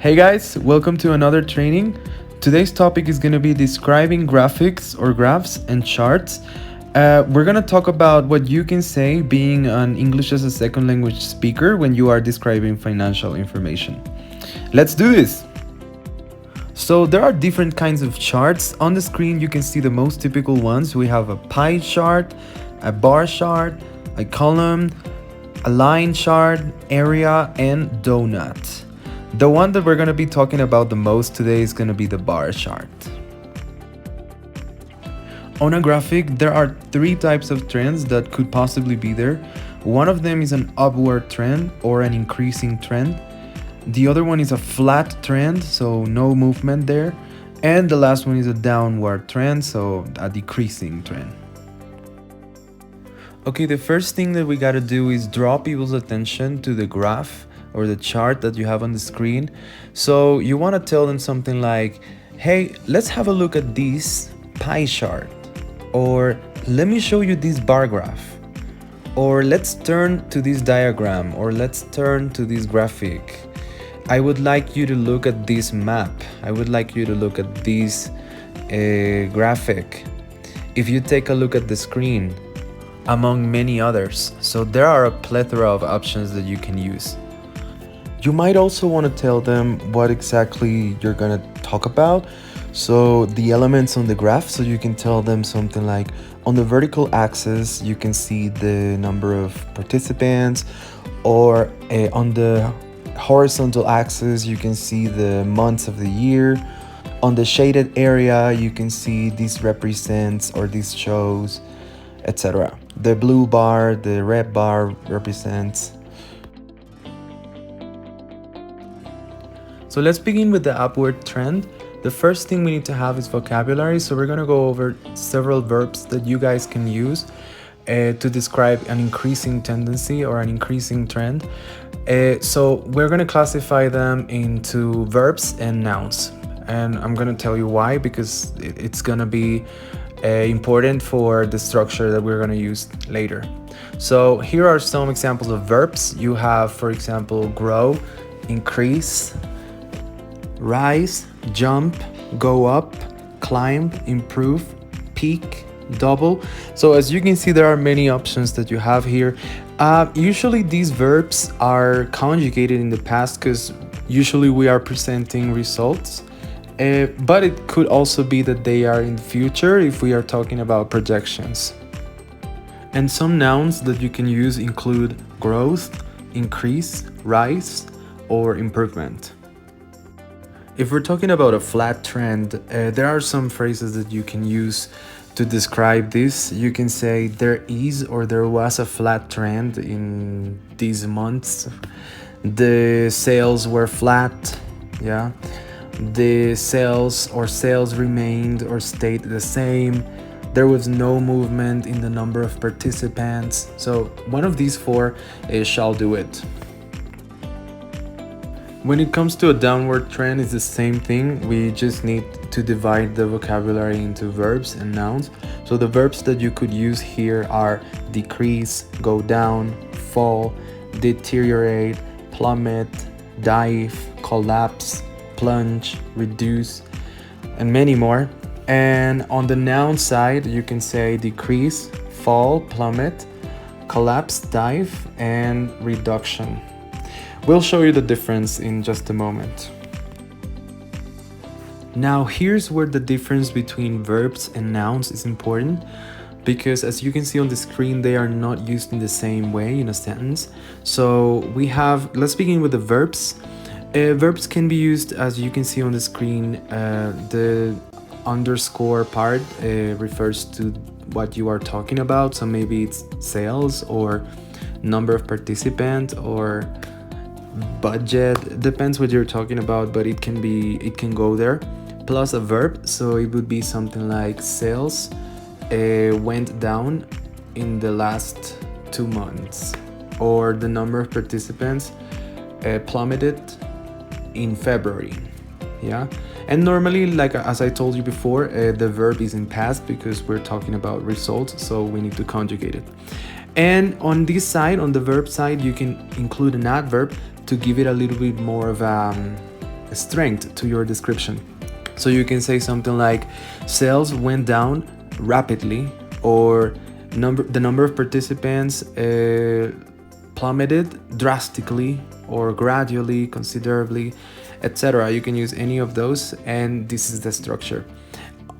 Hey guys, welcome to another training. Today's topic is going to be describing graphics or graphs and charts. We're going to talk about what you can say being an English as a second language speaker when you are describing financial information. Let's do this! So there are different kinds of charts. On the screen you can see the most typical ones. We have a pie chart, a bar chart, a column, a line chart, area, and donut. The one that we're going to be talking about the most today is going to be the bar chart. On a graphic, there are three types of trends that could possibly be there. One of them is an upward trend or an increasing trend. The other one is a flat trend, so no movement there. And the last one is a downward trend, so a decreasing trend. Okay, the first thing that we got to do is draw people's attention to the graph or the chart that you have on the screen. So you want to tell them something like, hey, let's have a look at this pie chart, or let me show you this bar graph, or let's turn to this diagram, or let's turn to this graphic. I would like you to look at this map. I would like you to look at this graphic. If you take a look at the screen, among many others. So there are a plethora of options that you can use. You might also want to tell them what exactly you're going to talk about. So the elements on the graph, so you can tell them something like, on the vertical axis, you can see the number of participants, or on the horizontal axis, you can see the months of the year. On the shaded area, you can see this represents or this shows, etc. The blue bar, the red bar represents. So let's begin with the upward trend. The first thing we need to have is vocabulary. So we're going to go over several verbs that you guys can use to describe an increasing tendency or an increasing trend. So we're going to classify them into verbs and nouns. And I'm going to tell you why, because it's going to be important for the structure that we're going to use later. So here are some examples of verbs. You have, for example, grow, increase, rise, jump, go up, climb, improve, peak, double. So as you can see, there are many options that you have here. Usually these verbs are conjugated in the past because usually we are presenting results. But it could also be that they are in the future if we are talking about projections. And some nouns that you can use include growth, increase, rise, or improvement. If we're talking about a flat trend, there are some phrases that you can use to describe this. You can say there is or there was a flat trend in these months. The sales were flat, yeah. The sales remained or stayed the same. There was no movement in the number of participants. So one of these four shall do it. When it comes to a downward trend, it's the same thing. We just need to divide the vocabulary into verbs and nouns. So the verbs that you could use here are decrease, go down, fall, deteriorate, plummet, dive, collapse, plunge, reduce, and many more. And on the noun side, you can say decrease, fall, plummet, collapse, dive, and reduction. We'll show you the difference in just a moment. Now here's where the difference between verbs and nouns is important, because as you can see on the screen, they are not used in the same way in a sentence. So let's begin with the verbs. Verbs can be used, as you can see on the screen. The underscore part refers to what you are talking about. So maybe it's sales or number of participants or budget. It depends what you're talking about, but it can go there. Plus a verb, so it would be something like sales went down in the last 2 months, or the number of participants plummeted in February. Yeah, and normally, like as I told you before, the verb is in past because we're talking about results, so we need to conjugate it. And on this side, on the verb side, you can include an adverb to give it a little bit more of strength to your description. So you can say something like sales went down rapidly, or the number of participants plummeted drastically or gradually, considerably, etc. You can use any of those, and this is the structure.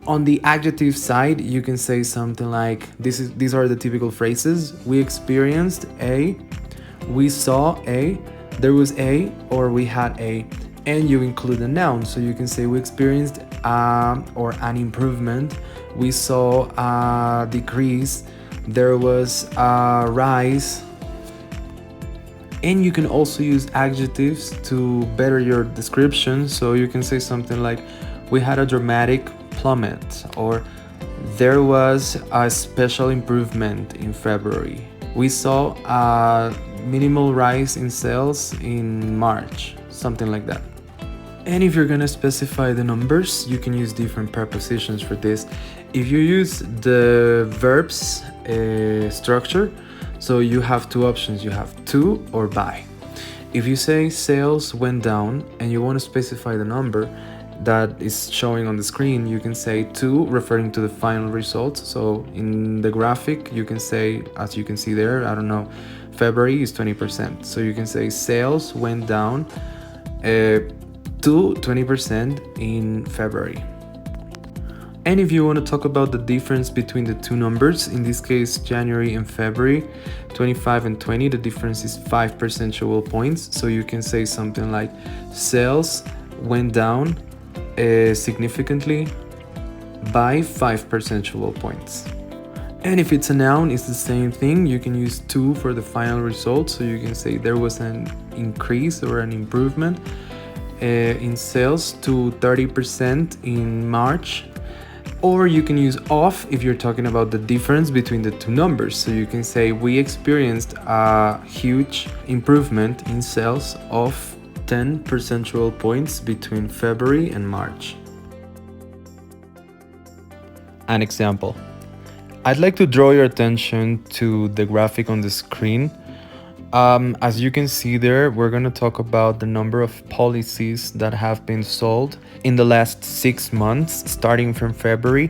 On the adjective side, you can say something like these are the typical phrases: we experienced a, we saw a, there was a, or we had a. And you include a noun, so you can say we experienced or an improvement, we saw a decrease, there was a rise. And you can also use adjectives to better your description, so you can say something like we had a dramatic plummet, or there was a special improvement in February, we saw a minimal rise in sales in March, something like that. And if you're gonna specify the numbers, you can use different prepositions for this. If you use the verbs structure, so you have two options, you have to or by. If you say sales went down and you want to specify the number that is showing on the screen, you can say to, referring to the final results. So in the graphic, you can say, as you can see there, I don't know, February is 20%. So you can say sales went down to 20% in February. And if you want to talk about the difference between the two numbers, in this case January and February, 25 and 20, the difference is 5 percentage points. So you can say something like sales went down significantly by 5 percentage points. And if it's a noun, it's the same thing. You can use to for the final result. So you can say there was an increase or an improvement in sales to 30% in March. Or you can use of if you're talking about the difference between the two numbers. So you can say we experienced a huge improvement in sales of 10 percentage points between February and March. An example. I'd like to draw your attention to the graphic on the screen. As you can see there, we're going to talk about the number of policies that have been sold in the last 6 months, starting from February.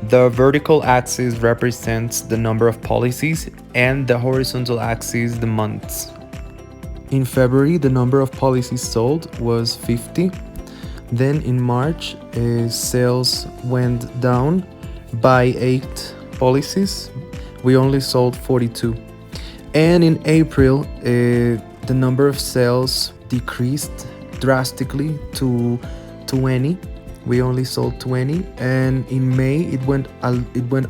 The vertical axis represents the number of policies, and the horizontal axis the months. In February, the number of policies sold was 50. Then in March, sales went down by 8 policies. We only sold 42. And in April, the number of sales decreased drastically to 20. We only sold 20. And in May, it went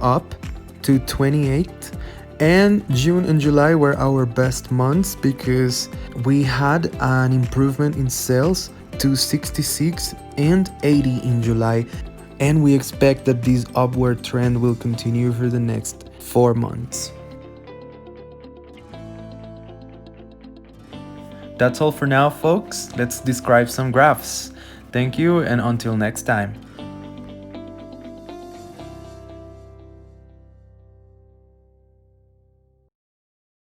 up to 28. And June and July were our best months because we had an improvement in sales to 66 and 80 in July. And we expect that this upward trend will continue for the next 4 months. That's all for now, folks. Let's describe some graphs. Thank you, and until next time.